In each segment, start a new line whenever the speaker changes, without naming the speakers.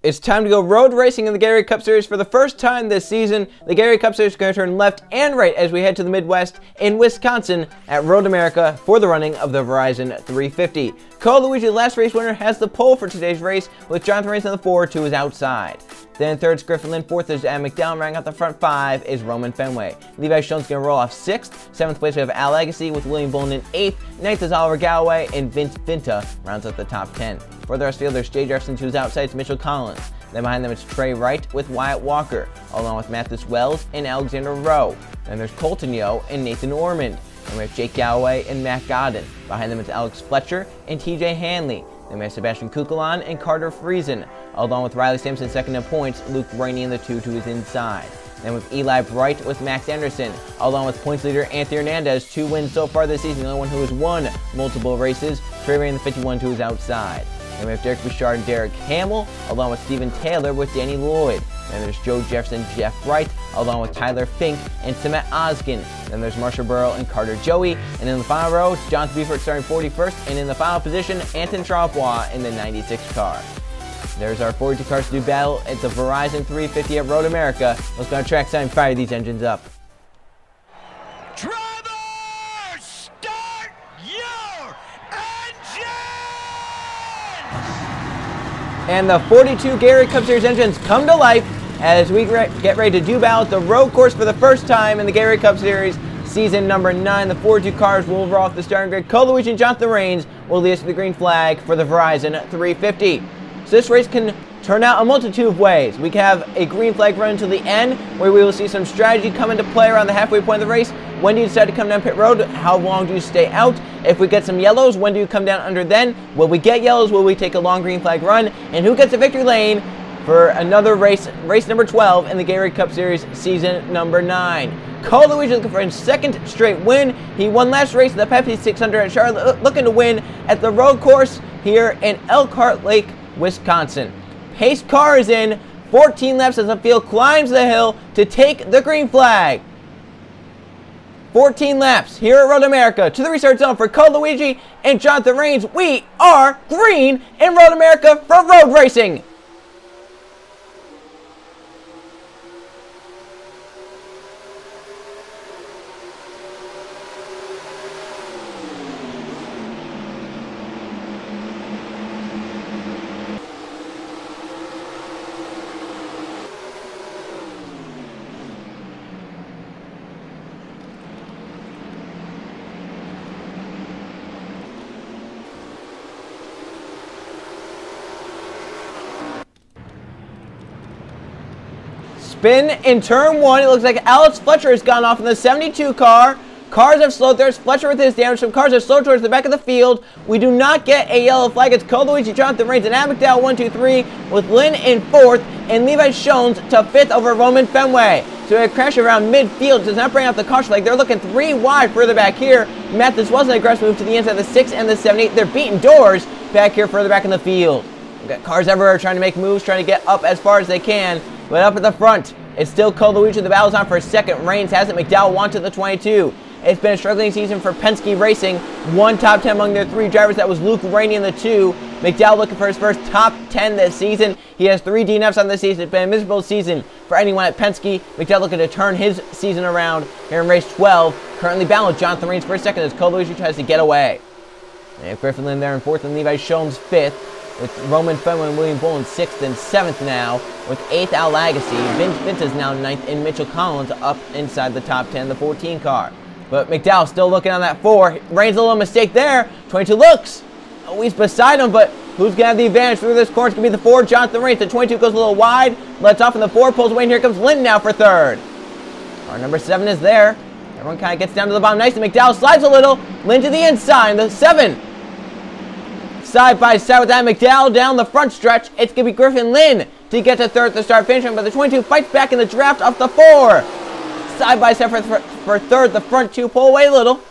It's time to go road racing in the Gatorade Cup Series for the first time this season. The Gatorade Cup Series is going to turn left and right as we head to the Midwest in Wisconsin at Road America for the running of the Verizon 350. Luigi, the last race winner, has the pole for today's race with Jonathan Rains on the 4 to his outside. Then third is Griffin Lynn, fourth is Adam McDowell, rounding out the front five is Roman Fenway. Levi Schoen's going to roll off sixth. Seventh place we have Al Agassi with William Bullen in eighth. Ninth is Oliver Galloway, and Vince Vinta rounds out the top 10. For the rest of the field, there's Jay Jefferson to his outside, it's Mitchell Collins. Then behind them it's Trey Wright with Wyatt Walker, along with Mathis Wells and Alexander Rowe. Then there's Colton Yo and Nathan Ormond. Then we have Jake Galloway and Matt Godden. Behind them it's Alex Fletcher and TJ Hanley. Then we have Sebastian Kukulon and Carter Friesen, along with Riley Sampson second in points, Luke Rainey in the 2 to his inside. Then with Eli Bright with Max Anderson, along with points leader Anthony Hernandez, 2 wins so far this season, the only one who has won multiple races, Trey Ray in the 51 to his outside. Then we have Derek Bouchard and Derek Hamill, along with Steven Taylor with Danny Lloyd. Then there's Joe Jefferson, Jeff Wright, along with Tyler Fink and Samet Oskin. Then there's Marshall Burrow and Carter Joey. And in the final row, it's Jonathan Beaufort starting 41st. And in the final position, Anton Charlevoix in the 96 car. There's our 42 cars to do battle. It's a Verizon 350 at Road America. Let's go on track side and fire these engines up.
Drivers, start your engine!
And the 42 Gatorade Cup Series engines come to life as we get ready to do battle at the road course for the first time in the Gatorade Cup Series season number 9. The 42 cars will roll off the starting grid. Luigi and Jonathan Rains will lead us to the green flag for the Verizon 350. So this race can turn out a multitude of ways. We can have a green flag run until the end, where we will see some strategy come into play around the halfway point of the race. When do you decide to come down pit road? How long do you stay out? If we get some yellows, when do you come down under then? Will we get yellows? Will we take a long green flag run? And who gets the victory lane for another race number 12 in the Gatorade Cup Series season number 9. Luigi looking for his second straight win. He won last race in the Pepsi 600 at Charlotte, looking to win at the road course here in Elkhart Lake, Wisconsin. Pace car is in, 14 laps as the field climbs the hill to take the green flag. 14 laps here at Road America to the restart zone for Luigi and Jonathan Rains. We are green in Road America for road racing. Spin in turn 1. It looks like Alex Fletcher has gone off in the 72 car. Cars have slowed. There's Fletcher with his damage. Some cars are slowed towards the back of the field. We do not get a yellow flag. It's Luigi, Jonathan Rains, and Adam McDowell 1, 2, 3 with Lynn in 4th and Levi Schoens to 5th over Roman Fenway. So a crash around midfield does not bring out the caution flag. They're looking 3 wide further back here. Mathis was an aggressive move to the inside of the 6 and the 78. They're beating doors back here further back in the field. We've got cars everywhere trying to make moves, trying to get up as far as they can. But up at the front, it's still Luigi. The battle's on for a second. Rains has it. McDowell wanted the 22. It's been a struggling season for Penske Racing. One top 10 among their 3 drivers. That was Luke Rainey in the 2. McDowell looking for his first top 10 this season. He has 3 DNFs on this season. It's been a miserable season for anyone at Penske. McDowell looking to turn his season around here in race 12. Currently balanced. Jonathan Rains for second as Luigi tries to get away. They have Griffin Lynn there in 4th and Levi Schoens 5th. With Roman Fenway and William Bullen 6th and 7th now, with 8th Al Agassi. Vince is now 9th, and Mitchell Collins up inside the top 10, the 14 car. But McDowell still looking on that 4. Rains a little mistake there. 22 looks. Oh, he's beside him, but who's going to have the advantage through this corner? It's going to be the 4, Jonathan Rains. The 22 goes a little wide, lets off in the 4, pulls away, and here comes Lynn now for 3rd. Our number 7 is there. Everyone kind of gets down to the bottom nice, and McDowell slides a little. Lynn to the inside, the 7. Side by side with that McDowell down the front stretch. It's going to be Griffin Lynn to get to 3rd to start finishing, but the 22 fights back in the draft off the 4. Side by side for 3rd. The front 2 pull away a little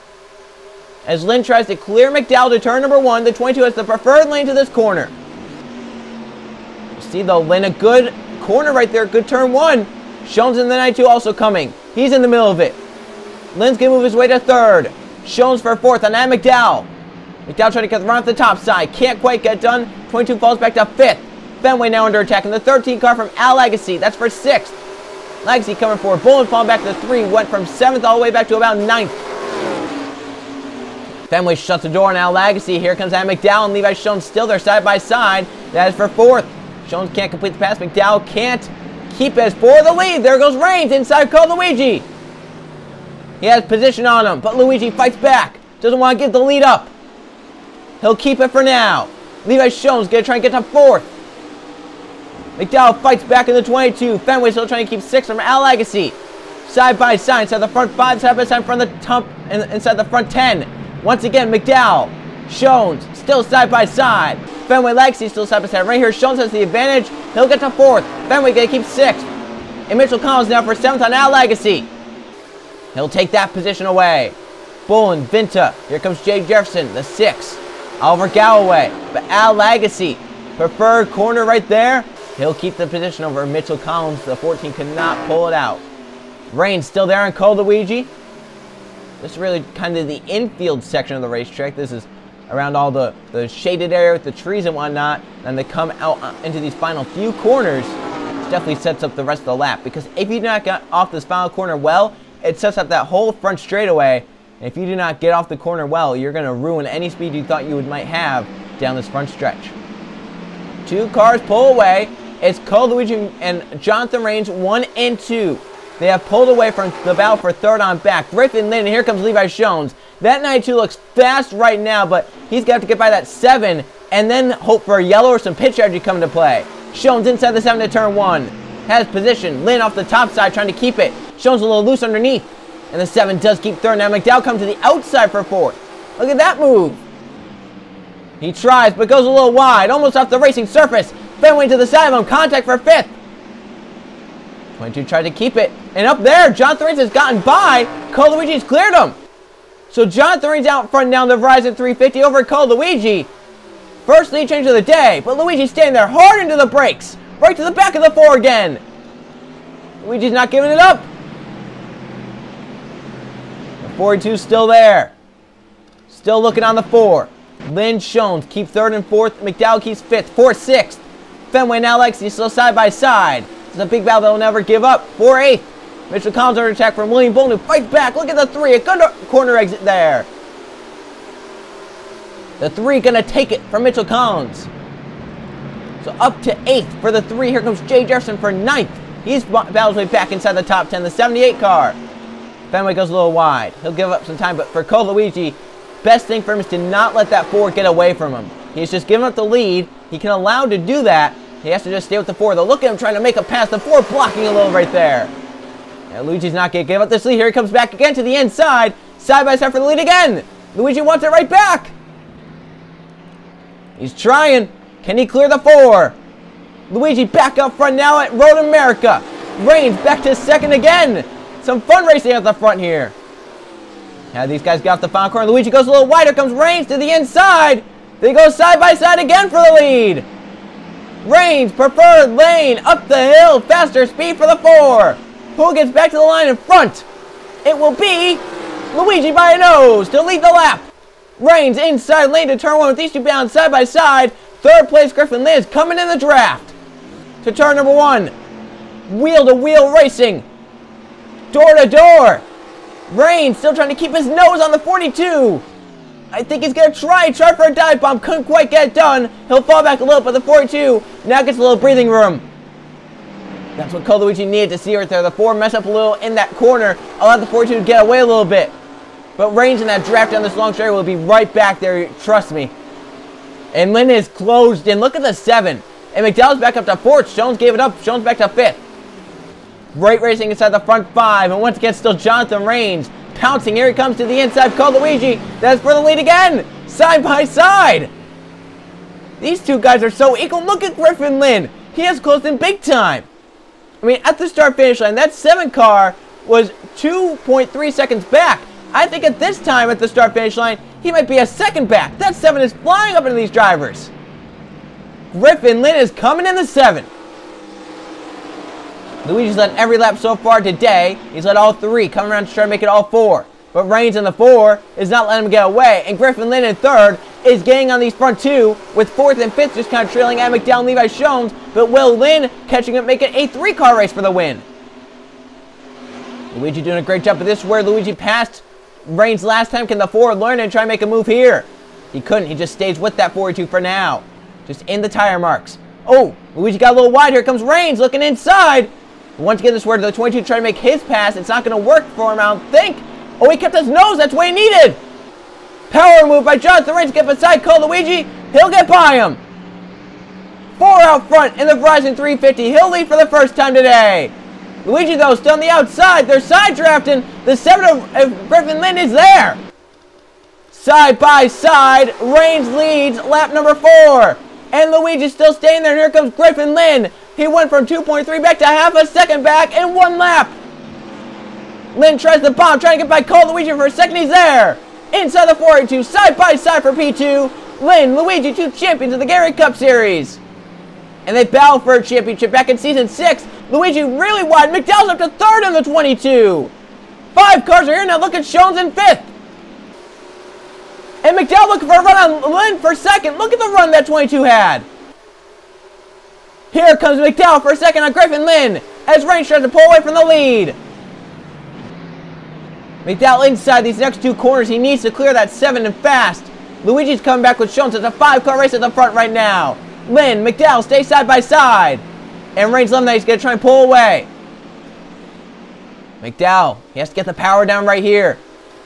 as Lynn tries to clear McDowell to turn number 1. The 22 has the preferred lane to this corner. You see though, Lynn a good corner right there. Good turn 1. Schoens in the 92 also coming. He's in the middle of it. Lynn's going to move his way to 3rd. Schoens for 4th on that McDowell. McDowell trying to get the run off the top side. Can't quite get done. 22 falls back to 5th. Fenway now under attack in the 13 car from Al Legacy. That's for 6th. Legacy coming forward. Bullen falling back to 3. Went from 7th all the way back to about 9th. Fenway shuts the door on Al Legacy. Here comes Adam McDowell and Levi Schoen still there side by side. That is for 4th. Schoen can't complete the pass. McDowell can't keep it for the lead. There goes Reigns inside Cole Luigi. He has position on him, but Luigi fights back. Doesn't want to give the lead up. He'll keep it for now. Levi Schoen's going to try and get to 4th. McDowell fights back in the 22. Fenway still trying to keep 6th from Al Legacy. Side by side, inside the front 5, side by side in front of the top, inside the front 10. Once again, McDowell, Schoen, still side by side. Fenway Legacy still side by side. Right here, Schoen has the advantage. He'll get to 4th. Fenway going to keep 6th. And Mitchell Collins now for 7th on Al Legacy. He'll take that position away. Bullen, Vinta. Here comes Jay Jefferson, the 6th. Oliver Galloway. But Al Legacy, preferred corner right there. He'll keep the position over Mitchell Collins. The 14 could not pull it out. Reigns still there on Cole Luigi. This is really kind of the infield section of the racetrack. This is around all the shaded area with the trees and whatnot. And they come out into these final few corners. It definitely sets up the rest of the lap. Because if you do not get off this final corner well, it sets up that whole front straightaway. And if you do not get off the corner well, you're going to ruin any speed you thought you might have down this front stretch. 2 cars pull away. It's Cole Luigi and Jonathan Reigns, 1 and 2. They have pulled away from the battle for 3rd on back. Griffin Lynn, and here comes Levi Schoen. That 92 looks fast right now, but he's got to get by that 7 and then hope for a yellow or some pitch strategy come into play. Schoen's inside the 7 to turn 1. Has position. Lynn off the top side trying to keep it. Schoen's a little loose underneath. And the 7 does keep 3rd. Now McDowell comes to the outside for 4th. Look at that move. He tries, but goes a little wide. Almost off the racing surface. Fenway to the side of him. Contact for 5th. 22 tried to keep it. And up there, Jonathan Reigns has gotten by. Cole Luigi's cleared him. So Jonathan Reigns out front now, the Verizon 350 over Cole Luigi. First lead change of the day. But Luigi's standing there hard into the brakes. Right to the back of the 4 again. Luigi's not giving it up. The 42's still there. Still looking on the 4. Lynn Schoen keep 3rd and 4th. McDowell keeps 5th. 4th, 6th. Fenway now Lexi still side by side. It's a big battle that will never give up. 4-8. Mitchell Collins under attack from William Bullen, who fights back. Look at the 3. A good corner exit there. The 3 going to take it from Mitchell Collins. So up to 8th for the 3. Here comes Jay Jefferson for 9th. He's battles way back inside the top 10. The 78 car. Fenway goes a little wide. He'll give up some time, but for Cole Luigi, best thing for him is to not let that 4 get away from him. He's just giving up the lead. He can allow to do that. He has to just stay with the 4. Though look at him trying to make a pass. The 4 blocking a little right there. And Luigi's not going to give up this lead. Here he comes back again to the inside. Side by side for the lead again. Luigi wants it right back. He's trying. Can he clear the 4? Luigi back up front now at Road America. Reigns back to 2nd again. Some fun racing at the front here. Now these guys get off the final corner. Luigi goes a little wider. Comes Reigns to the inside. They go side by side again for the lead. Reigns, preferred lane, up the hill, faster speed for the 4. Who gets back to the line in front? It will be Luigi by a nose to lead the lap. Reigns inside lane to turn 1 with these 2 bound side by side. 3rd place Griffin Liz coming in the draft. To turn number 1. Wheel to wheel racing. Door to door. Reigns still trying to keep his nose on the 42. I think he's going to try for a dive bomb. Couldn't quite get it done. He'll fall back a little, but the 42 now gets a little breathing room. That's what Cole Luigi needed to see right there. The 4 mess up a little in that corner. Allowed the 42 to get away a little bit. But Reigns in that draft down this long straight will be right back there. Trust me. And Lynn is closed in. Look at the 7. And McDowell's back up to 4th. Jones gave it up. Jones back to 5th. Great racing inside the front 5. And once again, still Jonathan Reigns. Pouncing. Here he comes to the inside. Cole Luigi. That's for the lead again. Side by side. These 2 guys are so equal. Look at Griffin Lynn. He has closed in big time. I mean, at the start-finish line, that 7 car was 2.3 seconds back. I think at this time at the start-finish line, he might be a second back. That 7 is flying up into these drivers. Griffin Lynn is coming in the 7. Luigi's led every lap so far today. He's led all 3, coming around to try to make it all 4. But Reigns in the 4 is not letting him get away. And Griffin Lynn in 3rd is getting on these front two, with 4th and 5th just kind of trailing at McDowell and Levi Jones, but Will Lynn catching it, making a 3-car race for the win. Luigi doing a great job, but this is where Luigi passed Reigns last time. Can the Ford learn and try and make a move here? He couldn't. He just stays with that 42 for now. Just in the tire marks. Oh, Luigi got a little wide. Here comes Reigns looking inside. Once again, this is where the 22 trying to make his pass. It's not going to work for him, I don't think. Oh, he kept his nose. That's what he needed. Power move by Jonathan Reigns. Get beside Cole Luigi. He'll get by him. 4 out front in the Verizon 350. He'll lead for the first time today. Luigi, though, still on the outside. They're side drafting. The 7 of Griffin Lynn is there. Side by side, Reigns leads lap number 4. And Luigi's still staying there. And here comes Griffin Lynn. He went from 2.3 back to half a second back in 1 lap. Lynn tries the bomb, trying to get by Cole Luigi for a second. He's there. Inside the 482, side by side for P2. Lynn, Luigi, 2 champions of the Gatorade Cup Series. And they battle for a championship back in Season 6. Luigi really wide. McDowell's up to 3rd in the 22. 5 cars are here now. Look at Jones in 5th. And McDowell looking for a run on Lynn for 2nd. Look at the run that 22 had. Here comes McDowell for a 2nd on Griffin Lynn as Reigns tries to pull away from the lead. McDowell inside these next 2 corners. He needs to clear that 7 and fast. Luigi's coming back with Jones. It's a 5-car race at the front right now. Lynn, McDowell stay side by side. And Reigns Lemonade is going to try and pull away. McDowell, he has to get the power down right here.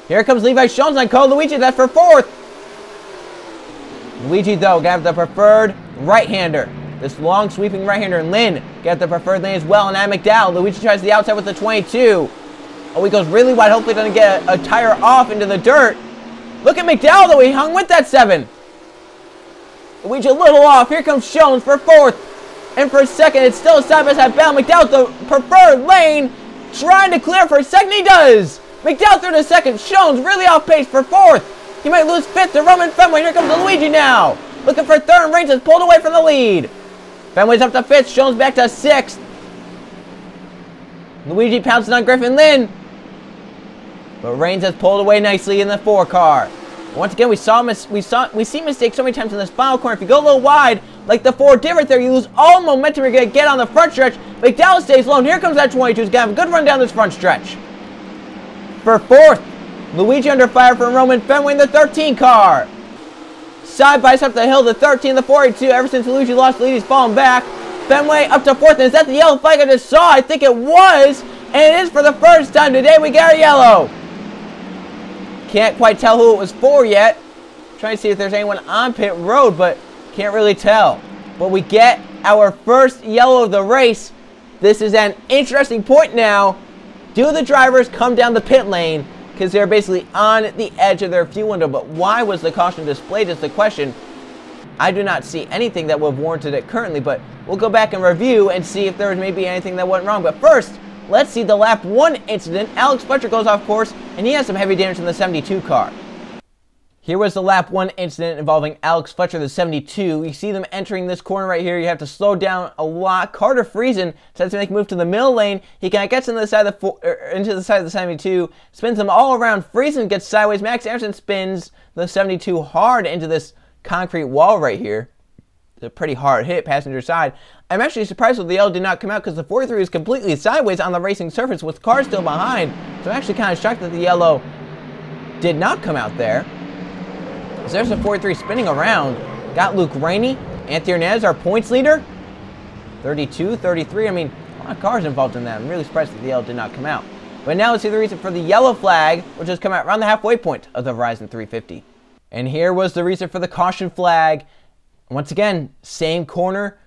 Here comes Levi Jones on Cole Luigi. That's for 4th. Luigi, though, got the preferred right-hander. This long sweeping right-hander. Lynn got the preferred lane as well. And at McDowell, Luigi tries the outside with the 22. Oh, he goes really wide. Hopefully doesn't get a tire off into the dirt. Look at McDowell, though. He hung with that 7. Luigi a little off. Here comes Jones for 4th. And for a 2nd, it's still a side-by-side battle. McDowell, the preferred lane, trying to clear for a 2nd. He does. McDowell through the 2nd. Jones really off pace for 4th. He might lose 5th to Roman Fenway. Here comes Luigi now. Looking for 3rd, and Reigns has pulled away from the lead. Fenway's up to 5th. Jones back to 6th. Luigi pouncing on Griffin Lynn. But Reigns has pulled away nicely in the 4-car. Once again, we see mistakes so many times in this final corner. If you go a little wide, like the 4 did right there, you lose all momentum. You're going to get on the front stretch. McDowell stays low. And here comes that 22. He's going to have a good run down this front stretch. For 4th, Luigi under fire from Roman Fenway in the 13 car. Side by side up the hill, the 13, the 482. Ever since Luigi lost the lead, he's fallen back. Fenway up to 4th. And is that the yellow flag I just saw? I think it was. And it is for the first time today. We got a yellow. Can't quite tell who it was for yet. Trying to see if there's anyone on pit road, but can't really tell. But we get our first yellow of the race. This is an interesting point now. Do the drivers come down the pit lane? Because they're basically on the edge of their fuel window. But why was the caution displayed is the question. I do not see anything that would have warranted it currently, but we'll go back and review and see if there was maybe anything that went wrong. But first, let's see the lap 1 incident. Alex Fletcher goes off course, and he has some heavy damage in the 72 car. Here was the lap 1 incident involving Alex Fletcher, the 72. You see them entering this corner right here. You have to slow down a lot. Carter Friesen decides to make a move to the middle lane. He kind of gets into the side of the 72, spins them all around. Friesen gets sideways. Max Anderson spins the 72 hard into this concrete wall right here. It's a pretty hard hit, passenger side. I'm actually surprised that the yellow did not come out because the 43 is completely sideways on the racing surface with cars still behind. So I'm actually kind of shocked that the yellow did not come out there. So there's the 43 spinning around. Got Luke Rainey. Anthony Hernandez, our points leader. 32, 33. I mean, a lot of cars involved in that. I'm really surprised that the yellow did not come out. But now let's see the reason for the yellow flag, which has come out around the halfway point of the Verizon 350. And here was the reason for the caution flag. Once again, same corner.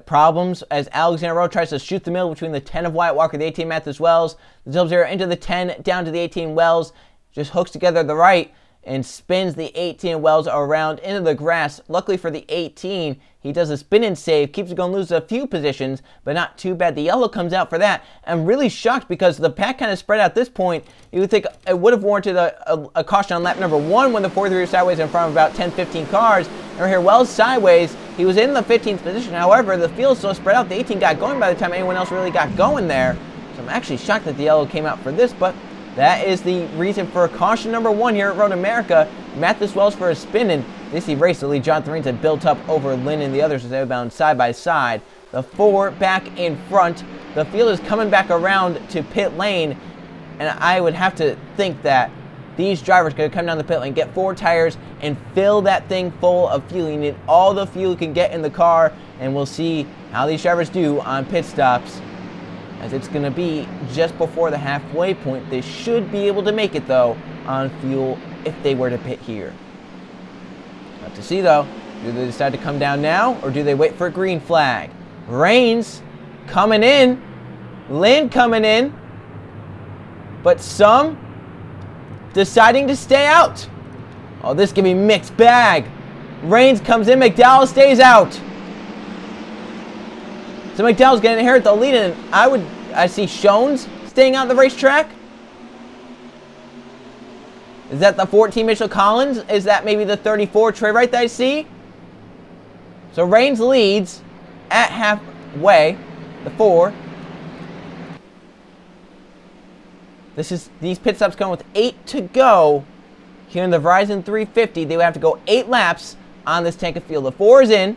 Problems as Alexander Rowe tries to shoot the middle between the 10 of Wyatt Walker, the 18 Mathis Wells. The Sub-Zero into the 10, down to the 18 Wells. Just hooks together the right and spins the 18 Wells around into the grass. Luckily for the 18, he does a spin and save, keeps it going, loses a few positions, but not too bad. The yellow comes out for that. I'm really shocked because the pack kind of spread out at this point. You would think it would have warranted a caution on lap number 1 when the 43 was sideways in front of about 10-15 cars. And here, Wells sideways. He was in the 15th position. However, the field is so spread out, the 18 got going by the time anyone else really got going there. So I'm actually shocked that the yellow came out for this, but that is the reason for caution number 1 here at Road America. Mathis Wells for a spin, and This race, the lead, Jonathan Rains had built up over Lynn and the others as they were bound side by side. The 4 back in front. The field is coming back around to pit lane, and I would have to think that these drivers are going to come down the pit lane, get 4 tires, and fill that thing full of fuel. You need all the fuel you can get in the car, and we'll see how these drivers do on pit stops, as it's going to be just before the halfway point. They should be able to make it, though, on fuel if they were to pit here. To see, though, do they decide to come down now, or do they wait for a green flag? Rains coming in, Lynn coming in, but some deciding to stay out. Oh, this can be mixed bag. Rains comes in, McDowell stays out. So McDowell's going to inherit the lead, and I see Shones staying on the racetrack. Is that the 14 Mitchell Collins? Is that maybe the 34 Trey Wright that I see? So Rains leads at halfway, the 4. These pit stops come with 8 to go. Here in the Verizon 350, they would have to go 8 laps on this tank of fuel. The 4 is in.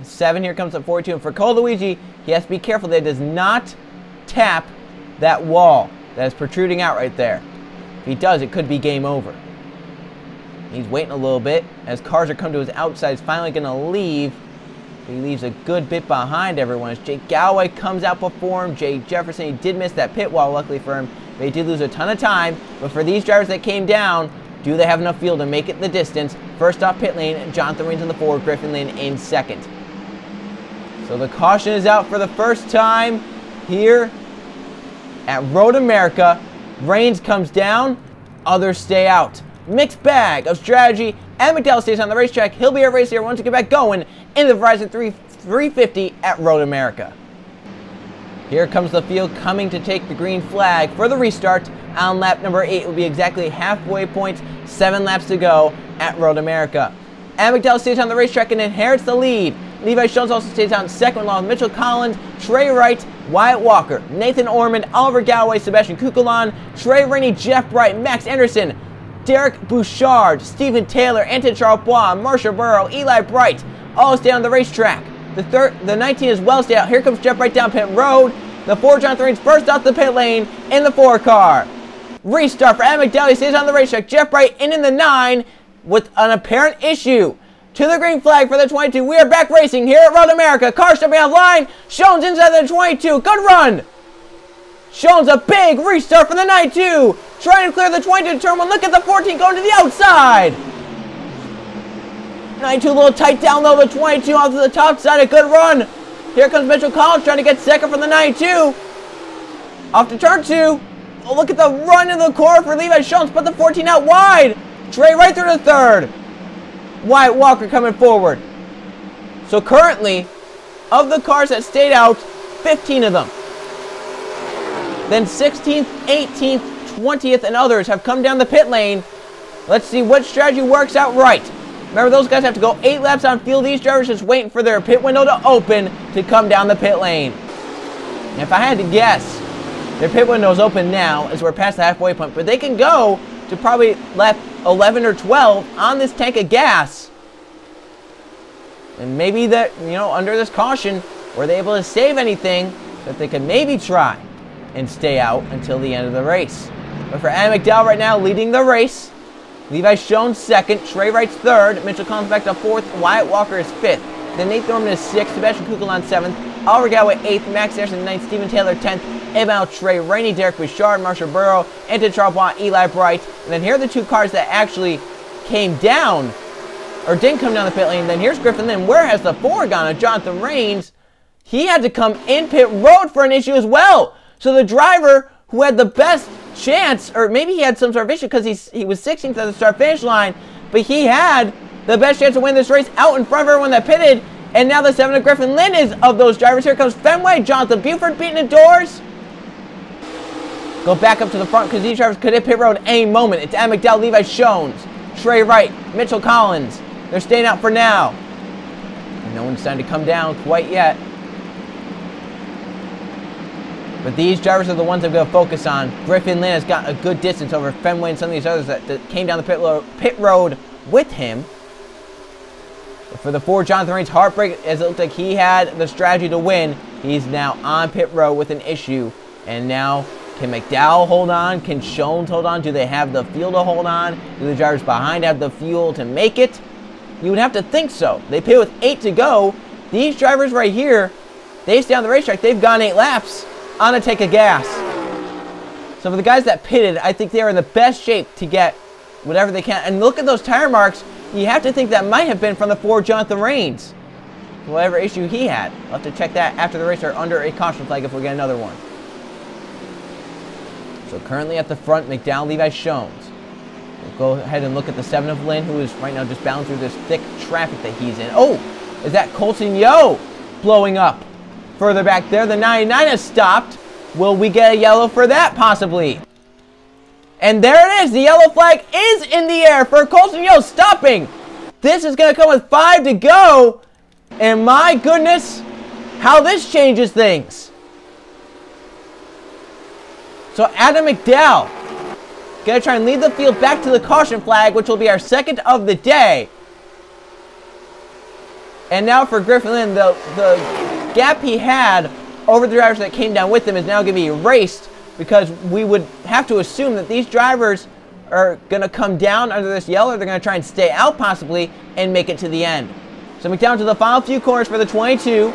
7 here comes at 42. And for Cole Luigi, he has to be careful that he does not tap that wall that is protruding out right there. If he does, it could be game over. He's waiting a little bit as cars are coming to his outside. He's finally going to leave. He leaves a good bit behind everyone as Jake Galloway comes out before him. Jay Jefferson, he did miss that pit wall, luckily for him. They did lose a ton of time. But for these drivers that came down, do they have enough fuel to make it the distance? First off pit lane, Jonathan Rains in the 4, Griffin Lynn in 2nd. So the caution is out for the first time here at Road America. Rains comes down, others stay out. Mixed bag of strategy, and McDowell stays on the racetrack. He'll be our race here once we get back going in the Verizon 350 at Road America. Here comes the field coming to take the green flag for the restart on lap number 8. It will be exactly halfway point, 7 laps to go at Road America. And McDowell stays on the racetrack and inherits the lead. Levi Jones also stays on 2nd along with Mitchell Collins, Trey Wright, Wyatt Walker, Nathan Ormond, Oliver Galloway, Sebastian Kukulon, Trey Rainey, Jeff Bright, Max Anderson, Derek Bouchard, Stephen Taylor, Anton Charbois, Marshall Burrow, Eli Bright, all stay on the racetrack. The 19 is well stay out. Here comes Jeff Bright down pit road. The 4, Jonathan Rains, first off the pit lane in the 4 car. Restart for Adam McDowell. He stays on the racetrack. Jeff Bright in the 9 with an apparent issue. To the green flag for the 22. We are back racing here at Road America. Car stepping off line. Shones inside the 22. Good run. Shones a big restart for the 92. Trying to clear the 22 turn 1. Look at the 14 going to the outside. 92 a little tight down low. The 22 off to the top side. A good run. Here comes Mitchell Collins trying to get 2nd from the 92. Off to turn 2. Oh, look at the run in the corner for Levi Shones. Put the 14 out wide. Trey right through the 3rd. Wyatt Walker coming forward. So currently, of the cars that stayed out, 15 of them. Then 16th, 18th, 20th, and others have come down the pit lane. Let's see what strategy works out right. Remember, those guys have to go 8 laps on field. These drivers just waiting for their pit window to open to come down the pit lane. And if I had to guess, their pit window is open now as we're past the halfway point. But they can go to probably lap 11 or 12 on this tank of gas. And maybe that, under this caution, were they able to save anything that they could maybe try and stay out until the end of the race. But for Adam McDowell right now, leading the race. Levi Shones 2nd, Trey Wright's 3rd, Mitchell Collins back to 4th, Wyatt Walker is 5th. Then Nathan Norman is 6th, Sebastian Kukulon 7th, Oliver Galloway 8th, Max Anderson 9th, Stephen Taylor 10th, Emil Trey Rainey, Derek Bouchard, Marshall Burrow, Anton Charbois, Eli Bright. And then here are the 2 cars that actually came down, or didn't come down the pit lane. Then here's Griffin Lynn. Where has the 4 gone? Jonathan Rains, he had to come in pit road for an issue as well. So the driver who had the best chance, or maybe he had some sort of issue because he was 16th at the start-finish line, but he had the best chance to win this race out in front of everyone that pitted. And now the 7 of Griffin Lynn is of those drivers. Here comes Fenway, Jonathan Buford beating the doors. Go back up to the front because these drivers could hit pit road any moment. It's Adam McDowell, Levi Shones, Trey Wright, Mitchell Collins. They're staying out for now. And no one's starting to come down quite yet. But these drivers are the ones I'm going to focus on. Griffin Lynn has got a good distance over Fenway and some of these others that came down the pit road with him. But for the Ford Jonathan Reigns heartbreak, as it looked like he had the strategy to win, he's now on pit road with an issue. And now, can McDowell hold on? Can Shones hold on? Do they have the fuel to hold on? Do the drivers behind have the fuel to make it? You would have to think so. They pit with 8 to go. These drivers right here, they stay on the racetrack. They've gone 8 laps on a tank of gas. So for the guys that pitted, I think they are in the best shape to get whatever they can. And look at those tire marks. You have to think that might have been from the Ford Jonathan Reigns. Whatever issue he had. We'll have to check that after the race or under a caution flag if we get another one. So currently at the front, McDowell, Levi, Shones. We'll go ahead and look at the 7 of Lynn, who is right now just bouncing through this thick traffic that he's in. Oh, is that Colton Yo blowing up? Further back there, the 99 has stopped. Will we get a yellow for that, possibly? And there it is. The yellow flag is in the air for Colton Yo stopping. This is going to come with 5 to go. And my goodness, how this changes things. So Adam McDowell going to try and lead the field back to the caution flag, which will be our second of the day. And now for Griffin Lynn, the gap he had over the drivers that came down with him is now going to be erased, because we would have to assume that these drivers are going to come down under this yellow. They're going to try and stay out possibly and make it to the end. So McDowell to the final few corners for the 22.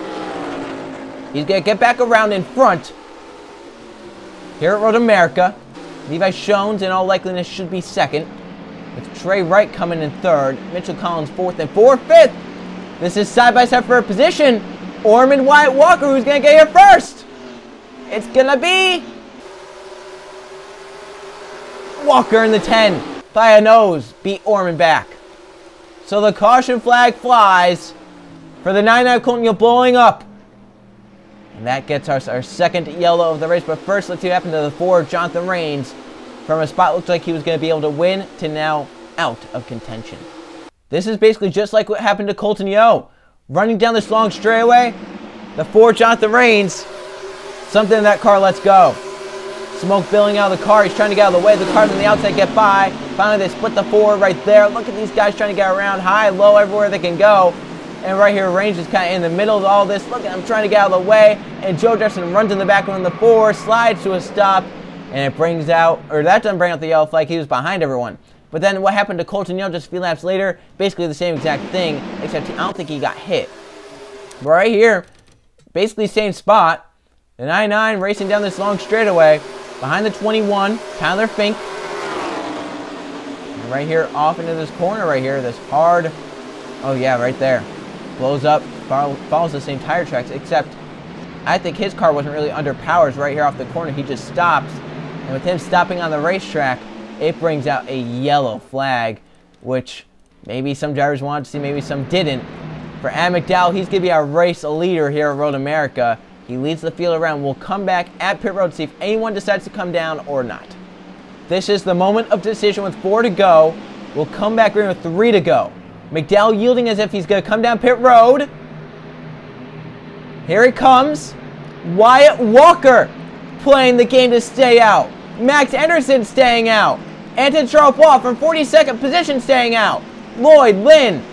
He's going to get back around in front here at Road America. Levi Shones in all likeliness should be second, with Trey Wright coming in third, Mitchell Collins fourth, and fifth. This is side-by-side for a position. Orman Wyatt Walker, who's going to get here first. It's going to be Walker in the 10. By a nose, beat Orman back. So the caution flag flies for the 99 Colton Yo blowing up. And that gets us our second yellow of the race. But first, let's see what happened to the Ford Jonathan Reigns. From a spot looked like he was going to be able to win to now out of contention. This is basically just like what happened to Colton Yo. Running down this long straightaway, the Ford Jonathan Reigns, something in that car lets go. Smoke billowing out of the car. He's trying to get out of the way. The cars on the outside get by. Finally, they split the Ford right there. Look at these guys trying to get around high, low, everywhere they can go. And right here, Reigns is kind of in the middle of all this. Look at him trying to get out of the way. And Joe Jefferson runs in the back of the Ford, slides to a stop, and it brings out, or that doesn't bring out the yellow flag. He was behind everyone. But then what happened to Colton Yo just a few laps later? Basically the same exact thing, except I don't think he got hit. But right here, basically same spot. The 99 racing down this long straightaway. Behind the 21, Tyler Fink. And right here, off into this corner right here, this hard, oh yeah, right there. Blows up, follows the same tire tracks, except I think his car wasn't really under powers right here off the corner. He just stops. And with him stopping on the racetrack, it brings out a yellow flag, which maybe some drivers wanted to see, maybe some didn't. For Adam McDowell, he's going to be our race leader here at Road America. He leads the field around. We'll come back at pit road to see if anyone decides to come down or not. This is the moment of decision with 4 to go. We'll come back green with 3 to go. McDowell yielding as if he's going to come down pit road. Here he comes. Wyatt Walker playing the game to stay out. Max Anderson staying out. Anton Charles from 42nd position staying out. Lloyd, Lynn,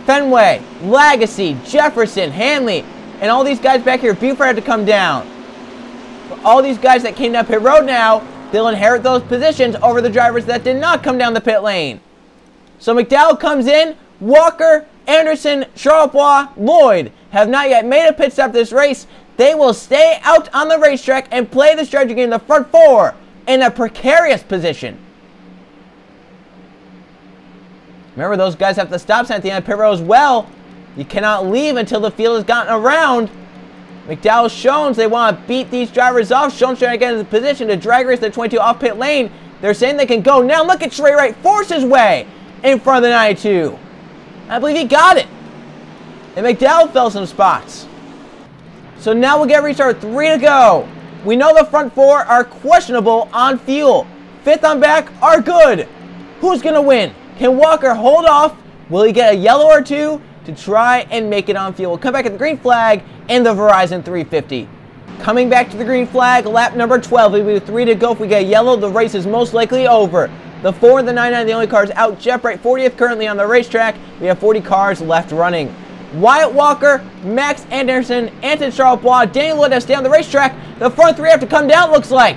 Fenway, Legacy, Jefferson, Hanley, and all these guys back here. Buford had to come down. But all these guys that came down pit road now, they'll inherit those positions over the drivers that did not come down the pit lane. So McDowell comes in. Walker, Anderson, Charles, Lloyd have not yet made a pit stop this race. They will stay out on the racetrack and play the strategy game in the front 4 in a precarious position. Remember, those guys have the stop sign at the end of pit row as well. You cannot leave until the field has gotten around. McDowell, Shones, they want to beat these drivers off. Shones trying to get into the position to drag race the 22 off pit lane. They're saying they can go now. Look at Trey Wright force his way in front of the 92. I believe he got it. And McDowell fell some spots. So now we'll get restart. 3 to go. We know the front 4 are questionable on fuel. 5th on back are good. Who's going to win? Can Walker hold off? Will he get a yellow or 2 to try and make it on fuel? We'll come back at the green flag in the Verizon 350. Coming back to the green flag, lap number 12. It'll be 3 to go. If we get a yellow, the race is most likely over. The 4 and the 99, the only cars out. Jeff Bright, 40th currently on the racetrack. We have 40 cars left running. Wyatt Walker, Max Anderson, Anton Charles, Daniel Lloyd has to stay on the racetrack. The front three have to come down, looks like.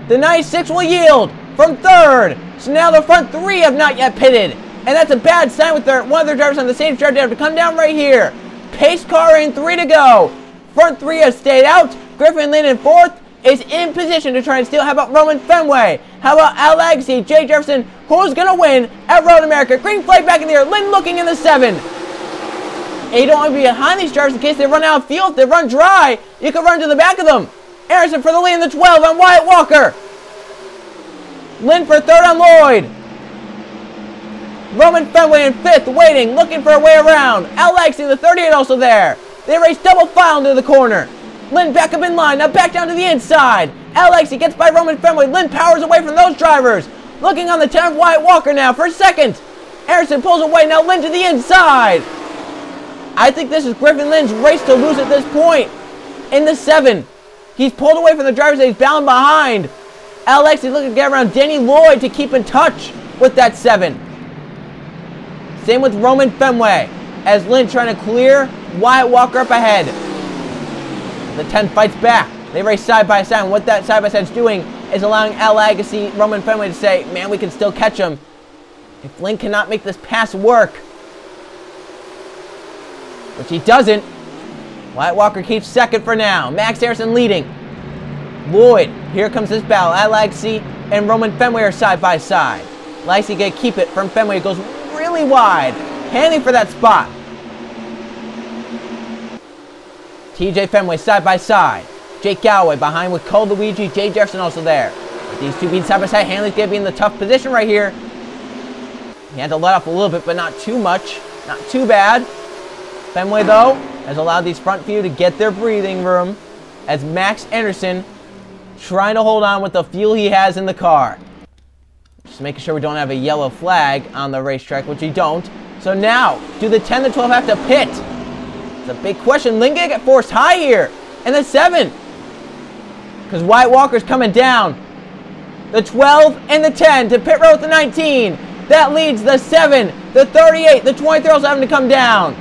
The 96 will yield from third. So now the front three have not yet pitted. And that's a bad sign with one of their drivers on the same stretch. They have to come down right here. Pace car in, 3 to go. Front three has stayed out. Griffin Lynn in fourth is in position to try and steal. How about Roman Fenway? How about Al Agassi, Jay Jefferson? Who's going to win at Road America? Green flag back in the air. Lynn looking in the 7. And you don't want to be behind these drivers in case they run out of fuel. If they run dry, you can run to the back of them. Harrison for the lead in the 12 on Wyatt Walker. Lynn for third on Lloyd. Roman Fenway in fifth, waiting, looking for a way around. Al Agassi, the 38, also there. They race double file into the corner. Lynn back up in line, now back down to the inside. Al Agassi gets by Roman Fenway. Lynn powers away from those drivers. Looking on the 10 of Wyatt Walker now for second. Harrison pulls away, now Lynn to the inside. I think this is Griffin Lynn's race to lose at this point. In the 7, he's pulled away from the drivers that he's bound behind. Al Agassi looking to get around Danny Lloyd to keep in touch with that 7. Same with Roman Fenway, as Lynn trying to clear Wyatt Walker up ahead. The 10 fights back. They race side by side, and what that side by side is doing is allowing Al Agassi, Roman Fenway to say, man, we can still catch him. If Lynn cannot make this pass work, which he doesn't, Wyatt Walker keeps second for now. Max Harrison leading. Lloyd, here comes this battle. Al Agassi and Roman Fenway are side by side. Agassi can keep it from Fenway. It goes really wide. Handy for that spot. TJ Fenway side by side. Jake Galloway behind with Cole Luigi. Jay Jefferson also there. These two being side by side. Hanley's going to be in the tough position right here. He had to let off a little bit, but not too much. Not too bad. Fenway, though, has allowed these front few to get their breathing room as Max Anderson trying to hold on with the fuel he has in the car. Just making sure we don't have a yellow flag on the racetrack, which we don't. So now, do the 10 to 12 have to pit? It's a big question. Lynn gonna get forced high here. And the 7. Because Wyatt Walker's coming down. The 12 and the 10 to pit road with the 19. That leads the 7, the 38, the 23 also having to come down.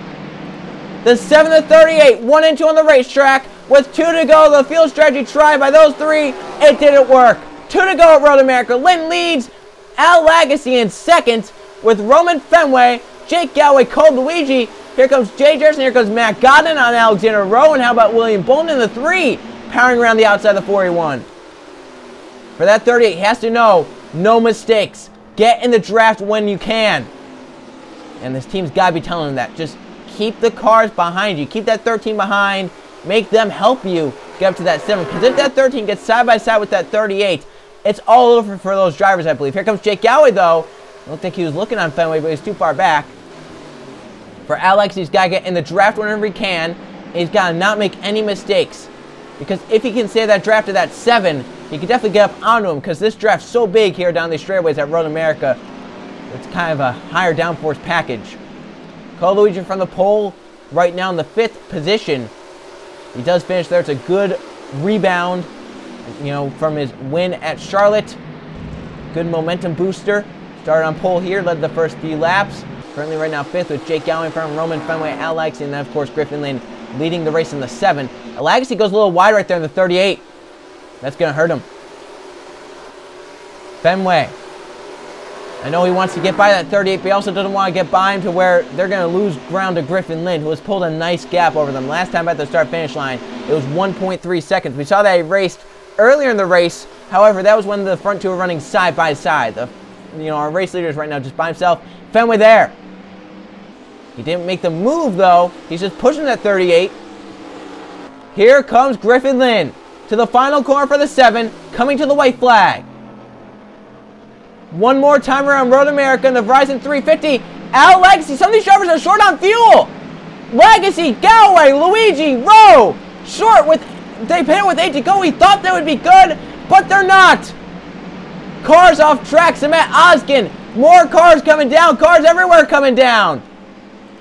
The 7, the 38, 1 and 2 on the racetrack. With 2 to go, the field strategy tried by those 3. It didn't work. 2 to go at Road America. Lynn leads. Al Agassi in second with Roman Fenway, Jake Galloway, Cole Luigi. Here comes Jay Jefferson. Here comes Matt Godden on Alexander Rowe. And how about William Bolton in the 3, powering around the outside of the 481. For that 38, he has to know, no mistakes. Get in the draft when you can. And this team's got to be telling him that. Just keep the cars behind you. Keep that 13 behind. Make them help you get up to that 7. Because if that 13 gets side by side with that 38, it's all over for those drivers, I believe. Here comes Jake Galloway, though. I don't think he was looking on Fenway, but he's too far back. For Alex, he's got to get in the draft whenever he can. He's got to not make any mistakes. Because if he can save that draft to that 7, he can definitely get up onto him. Because this draft's so big here down these straightaways at Road America. It's kind of a higher downforce package. Cole Luigi from the pole right now in the 5th position. He does finish there. It's a good rebound, you know, from his win at Charlotte. Good momentum booster. Started on pole here, led the first few laps. Currently right now 5th with Jake Galloway in front of Roman Fenway, Alex, and then of course Griffin Lynn leading the race in the 7. Agassi goes a little wide right there in the 38. That's going to hurt him. Fenway. I know he wants to get by that 38, but he also doesn't want to get by him to where they're going to lose ground to Griffin Lynn, who has pulled a nice gap over them. Last time at the start-finish line, it was 1.3 seconds. We saw that he raced earlier in the race. However, that was when the front two were running side by side. Our race leader is right now just by himself. Fenway there. He didn't make the move, though. He's just pushing that 38. Here comes Griffin Lynn to the final corner for the 7, coming to the white flag. One more time around Road America in the Verizon 350. Al Agassi. Some of these drivers are short on fuel. Agassi, Galloway, Luigi, Rowe. Short with, they pit with 8 to go. We thought they would be good, but they're not. Cars off track. Samet Oskin. More cars coming down. Cars everywhere coming down.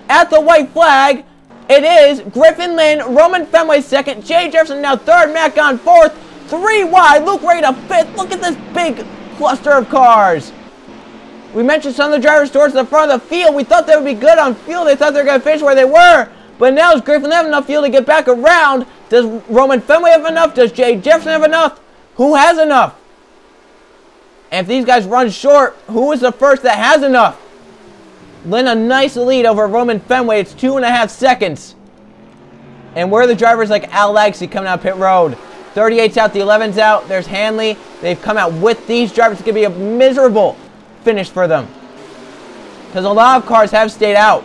At the white flag, it is Griffin Lynn, Roman Fenway 2nd, Jay Jefferson now 3rd, Matt Gunn 4th, 3 wide, Luke Rada 5th. Look at this big cluster of cars. We mentioned some of the drivers towards the front of the field. We thought they would be good on fuel. They thought they were going to finish where they were. But now does Griffin have enough fuel to get back around? Does Roman Fenway have enough? Does Jay Jefferson have enough? Who has enough? And if these guys run short, who is the first that has enough? Lynn, a nice lead over Roman Fenway. It's 2.5 seconds. And where are the drivers like Al Lagsy coming out pit road? 38's out, the 11's out. There's Hanley. They've come out with these drivers. It's going to be a miserable finish for them, because a lot of cars have stayed out.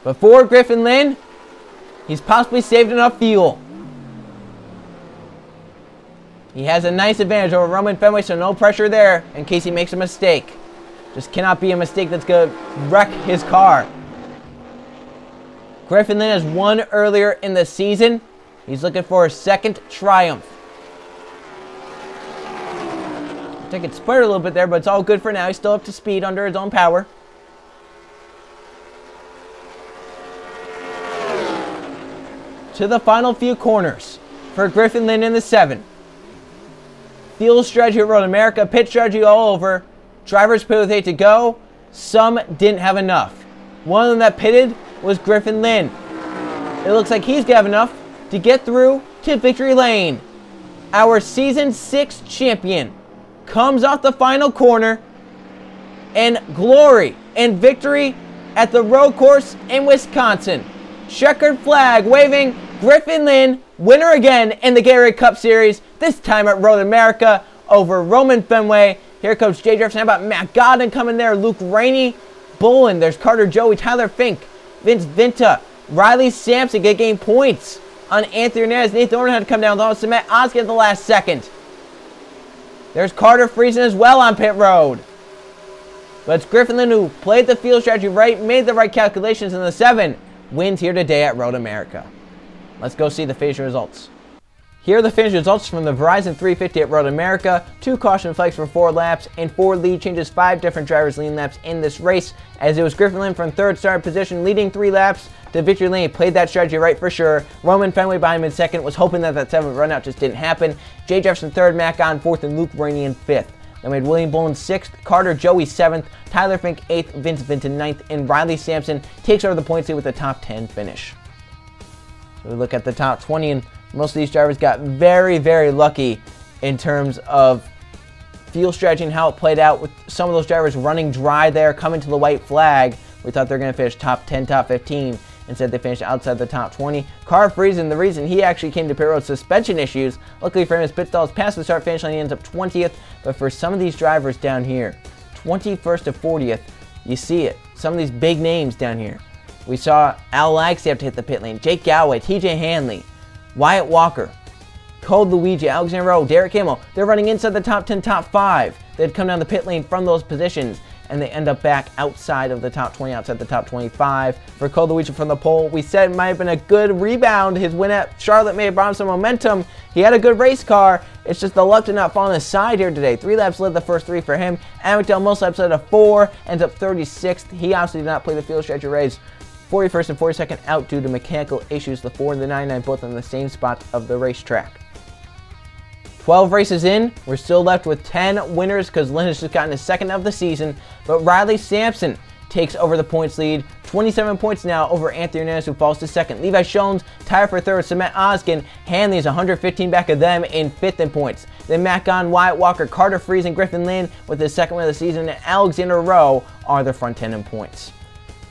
But for Griffin Lynn, he's possibly saved enough fuel. He has a nice advantage over Roman Fenway, so no pressure there in case he makes a mistake. Just cannot be a mistake that's going to wreck his car. Griffin Lynn has won earlier in the season. He's looking for a second triumph. I think it sputtered a little bit there, but it's all good for now. He's still up to speed under his own power. To the final few corners for Griffin Lynn in the 7. Fuel strategy at Road America, pit strategy all over. Drivers pit with 8 to go. Some didn't have enough. One of them that pitted was Griffin Lynn. It looks like he's got enough to get through to victory lane. Our Season 6 champion comes off the final corner, and glory and victory at the road course in Wisconsin. Checkered flag waving, Griffin Lynn, winner again in the Gatorade Cup Series, this time at Road America over Roman Fenway. Here comes Jay Jefferson. How about Matt Godden coming there? Luke Rainey, Bolin. There's Carter Joey, Tyler Fink, Vince Vinta, Riley Sampson get game points on Anthony Hernandez. Nathan Orton had to come down with Cement Oscar at the last second. There's Carter Friesen as well on pit road. But it's Griffin Lynn who played the field strategy right, made the right calculations in the 7. Wins here today at Road America. Let's go see the finish results. Here are the finish results from the Verizon 350 at Road America. 2 caution flags for 4 laps and 4 lead changes. 5 different drivers leading laps in this race, as it was Griffin Lynn from 3rd starting position leading 3 laps to victory lane. Played that strategy right for sure. Roman Fenway behind him in 2nd, was hoping that 7th run out just didn't happen. Jay Jefferson 3rd, Matt Godden 4th, and Luke Rainey in 5th. Then we had William Bolin 6th, Carter Joey 7th, Tyler Fink 8th, Vince Vinton 9th, and Riley Sampson takes over the points lead with a top 10 finish. So we look at the top 20, and most of these drivers got very, very lucky in terms of fuel strategy and how it played out, with some of those drivers running dry there, coming to the white flag. We thought they were going to finish top 10, top 15. Instead, they finished outside the top 20. Carl Friesen, the reason he actually came to pit road, suspension issues. Luckily for him, his pit stalls past the start finish line. He ends up 20th. But for some of these drivers down here, 21st to 40th, you see it. Some of these big names down here. We saw Al Lagsy have to hit the pit lane. Jake Galloway, TJ Hanley, Wyatt Walker, Cole Luigi, Alexander Rowe, Derek Hamill. They're running inside the top 10, top 5. They'd come down the pit lane from those positions, and they end up back outside of the top 20, outside the top 25. For Cole Luigi from the pole, we said it might have been a good rebound. His win at Charlotte may have brought him some momentum. He had a good race car. It's just the luck did not fall on his side here today. 3 laps led the first 3 for him. Adam McDowell most laps led a 4, ends up 36th. He obviously did not play the field strategy race. 41st and 42nd out due to mechanical issues. The 4 and the 99 both on the same spot of the racetrack. 12 races in, we're still left with 10 winners because Lynn has just gotten his 2nd of the season. But Riley Sampson takes over the points lead. 27 points now over Anthony Hernandez, who falls to 2nd. Levi Shones tied for 3rd. Cement Oskin. Hanley is 115 back of them in 5th in points. Then Matt Godden, Wyatt Walker, Carter Friesen, Griffin Lynn with his 2nd win of the season, and Alexander Rowe are the front 10 in points.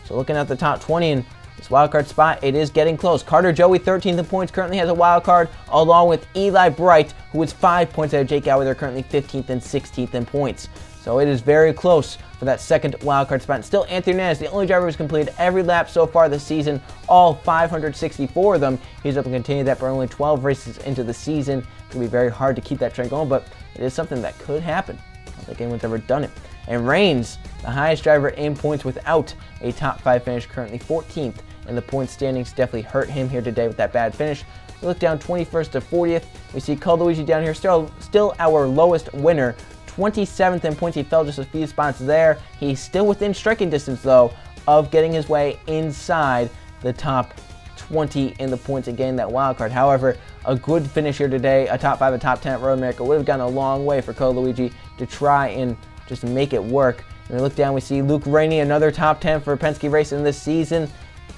So looking at the top 20 and this wildcard spot, it is getting close. Carter Joey, 13th in points, currently has a wild card, along with Eli Bright, who is 5 points ahead of Jake Galloway. They're currently 15th and 16th in points. So it is very close for that 2nd wildcard spot. And still, Anthony Hernandez, the only driver who's completed every lap so far this season, all 564 of them. He's up to continue that, but only 12 races into the season. It's going to be very hard to keep that trend going, but it is something that could happen. I don't think anyone's ever done it. And Reigns, the highest driver in points without a top 5 finish, currently 14th in the points standings. Definitely hurt him here today with that bad finish. We look down 21st to 40th. We see Cole Luigi down here, still our lowest winner. 27th in points. He fell just a few spots there. He's still within striking distance, though, of getting his way inside the top 20 in the points and getting that wild card. However, a good finish here today, a top 5, a top 10 at Road America would have gone a long way for Luigi to try and just make it work. And we look down, we see Luke Rainey, another top 10 for Penske Racing this season.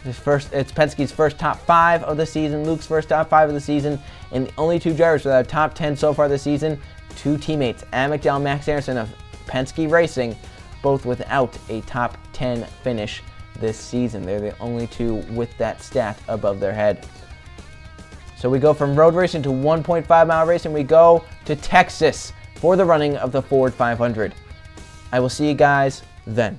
It's Penske's first top 5 of the season, Luke's first top 5 of the season, and the only 2 drivers without a top 10 so far this season, 2 teammates, Adam McDowell and Max Anderson of Penske Racing, both without a top 10 finish this season. They're the only 2 with that stat above their head. So we go from road racing to 1.5 mile racing. We go to Texas for the running of the Ford 500. I will see you guys then.